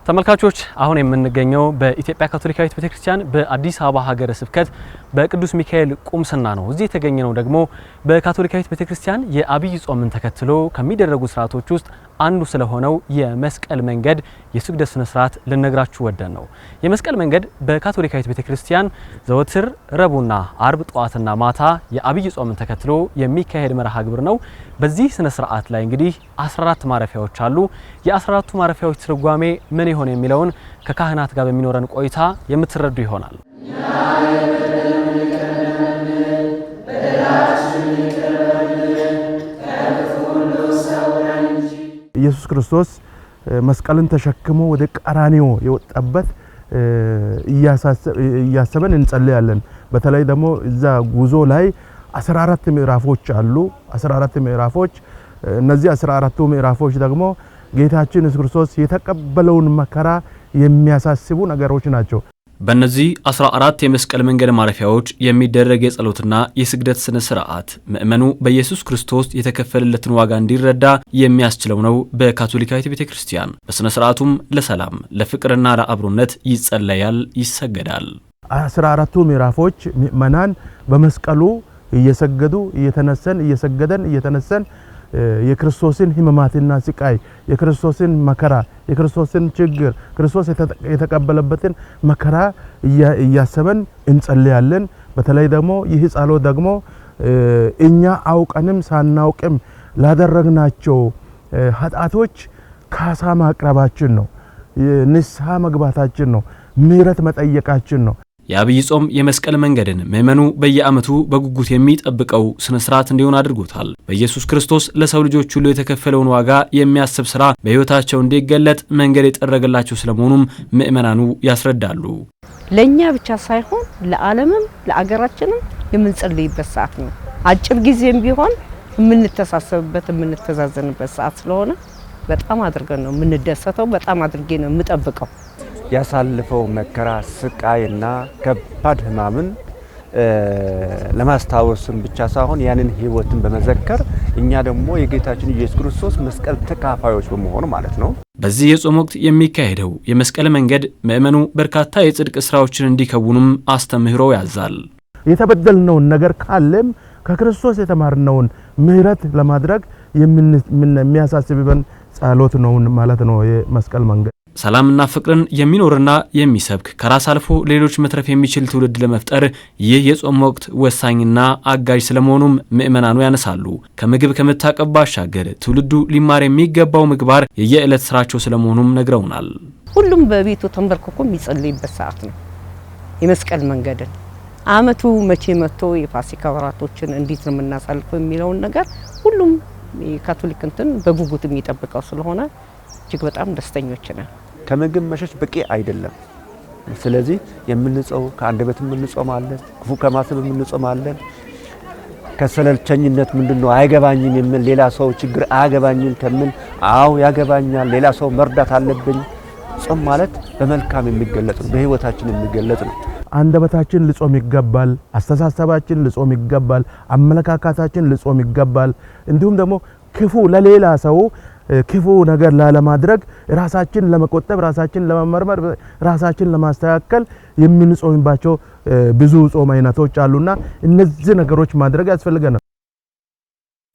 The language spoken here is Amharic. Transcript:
ተመልካቾች አሁን የምንገኘው በኢትዮጵያ ካቶሊካዊት ቤተክርስቲያን በአዲስ አበባ ሀገረ ስብከት በቅዱስ ሚካኤል ቁምስና ነው። እዚህ የተገኘነው ደግሞ በካቶሊካዊት ቤተክርስቲያን የአብይ ጾምን ተከትሎ ከሚደረጉ ስርዓቶች ውስጥ አንዱ ስለሆነው የመስቀል መንገድ የስግደት ስነ ስርዓት ልነግራችሁ ወደን ነው። የመስቀል መንገድ በካቶሊካዊት ቤተክርስቲያን ዘወትር ረቡዕና አርብ ጠዋትና ማታ የአብይ ጾምን ተከትሎ የሚካሄድ መርሃ ግብር ነው። በዚህ ስነ ስርዓት ላይ እንግዲህ 14 ማረፊያዎች አሉ። የ14ቱ ማረፊያዎች ትርጓሜ ምን ይሆን የሚለውን ከካህናት ጋር በሚኖረን ቆይታ የምትረዱ ይሆናል። ኢየሱስ ክርስቶስ መስቀልን ተሸክሞ ወደ ቀራንዮ የወጣበት እያሰበን እንጸልያለን። በተለይ ደግሞ እዛ ጉዞ ላይ 14 ምዕራፎች አሉ። 14 ምዕራፎች እነዚህ 14ቱ ምዕራፎች ደግሞ ጌታችን ኢየሱስ ክርስቶስ የተቀበለውን መከራ የሚያሳስቡ ነገሮች ናቸው። በእነዚህ 14 የመስቀል መንገድ ማረፊያዎች የሚደረግ የጸሎትና የስግደት ስነ ስርዓት ምእመኑ በኢየሱስ ክርስቶስ የተከፈለለትን ዋጋ እንዲረዳ የሚያስችለው ነው። በካቶሊካዊት ቤተክርስቲያን በስነ ስርዓቱም ለሰላም ለፍቅርና ለአብሮነት ይጸለያል፣ ይሰገዳል። 14ቱ ምዕራፎች ምእመናን በመስቀሉ እየሰገዱ እየተነሰን የክርስቶስን ሕማማትና ስቃይ የክርስቶስን መከራ የክርስቶስን ችግር ክርስቶስ የተቀበለበትን መከራ እያሰበን እንጸልያለን። በተለይ ደግሞ ይህ ጸሎት ደግሞ እኛ አውቀንም ሳናውቅም ላደረግናቸው ኃጢአቶች ካሳ ማቅረባችን ነው፣ ንስሐ መግባታችን ነው፣ ምህረት መጠየቃችን ነው። የአብይ ጾም የመስቀል መንገድን ምእመኑ በየዓመቱ በጉጉት የሚጠብቀው ስነ ስርዓት እንዲሆን አድርጎታል። በኢየሱስ ክርስቶስ ለሰው ልጆች ሁሉ የተከፈለውን ዋጋ የሚያስብ ስራ በሕይወታቸው እንዲገለጥ መንገድ የጠረገላቸው ስለመሆኑም ምእመናኑ ያስረዳሉ። ለኛ ብቻ ሳይሆን ለዓለምም ለአገራችንም የምንጸልይበት ሰዓት ነው። አጭር ጊዜም ቢሆን የምንተሳሰብበት የምንተዛዘንበት ሰዓት ስለሆነ በጣም አድርገን ነው የምንደሰተው። በጣም አድርጌ ነው የምጠብቀው። ያሳልፈው መከራ ስቃይና ከባድ ሕማምን ለማስታወስም ብቻ ሳይሆን ያንን ህይወትን በመዘከር እኛ ደግሞ የጌታችን ኢየሱስ ክርስቶስ መስቀል ተካፋዮች በመሆኑ ማለት ነው። በዚህ የጾም ወቅት የሚካሄደው የመስቀል መንገድ ምእመኑ በርካታ የጽድቅ ስራዎችን እንዲከውኑም አስተምህሮ ያዛል። የተበደልነውን ነገር ካለም ከክርስቶስ የተማርነውን ምህረት ለማድረግ የሚያሳስብበን ጸሎት ነው ማለት ነው የመስቀል መንገድ። ሰላምና ፍቅርን የሚኖርና የሚሰብክ ከራስ አልፎ ሌሎች መትረፍ የሚችል ትውልድ ለመፍጠር ይህ የጾም ወቅት ወሳኝና አጋዥ ስለመሆኑም ምእመናኑ ያነሳሉ። ከምግብ ከመታቀብ ባሻገር ትውልዱ ሊማር የሚገባው ምግባር የየዕለት ስራቸው ስለመሆኑም ነግረውናል። ሁሉም በቤቱ ተንበርክኮ የሚጸልይበት ሰዓት ነው የመስቀል መንገድን። አመቱ መቼ መጥቶ የፋሲካ ወራቶችን እንዴት ነው የምናሳልፈው የሚለውን ነገር ሁሉም የካቶሊክ እንትን በጉጉት የሚጠብቀው ስለሆነ እጅግ በጣም ደስተኞች ነን። ከምግብ መሸሽ በቂ አይደለም። ስለዚህ የምንጾም ከአንደበት የምንጾማለን፣ ክፉ ከማሰብ የምንጾማለን። ከሰለልተኝነት ምንድነው አይገባኝም የሚል ሌላ ሰው ችግር አያገባኝም ከምን አው ያገባኛል ሌላ ሰው መርዳት አለብኝ። ጾም ማለት በመልካም የሚገለጽ ነው፣ በህይወታችን የሚገለጽ ነው። አንደበታችን ልጾም ይገባል፣ አስተሳሰባችን ልጾም ይገባል፣ አመለካከታችን ልጾም ይገባል። እንዲሁም ደግሞ ክፉ ለሌላ ሰው ክፉ ነገር ላለማድረግ ራሳችን ለመቆጠብ ራሳችን ለመመርመር ራሳችን ለማስተካከል የምንጾምባቸው ብዙ ጾም አይነቶች አሉና እነዚህ ነገሮች ማድረግ ያስፈልገናል።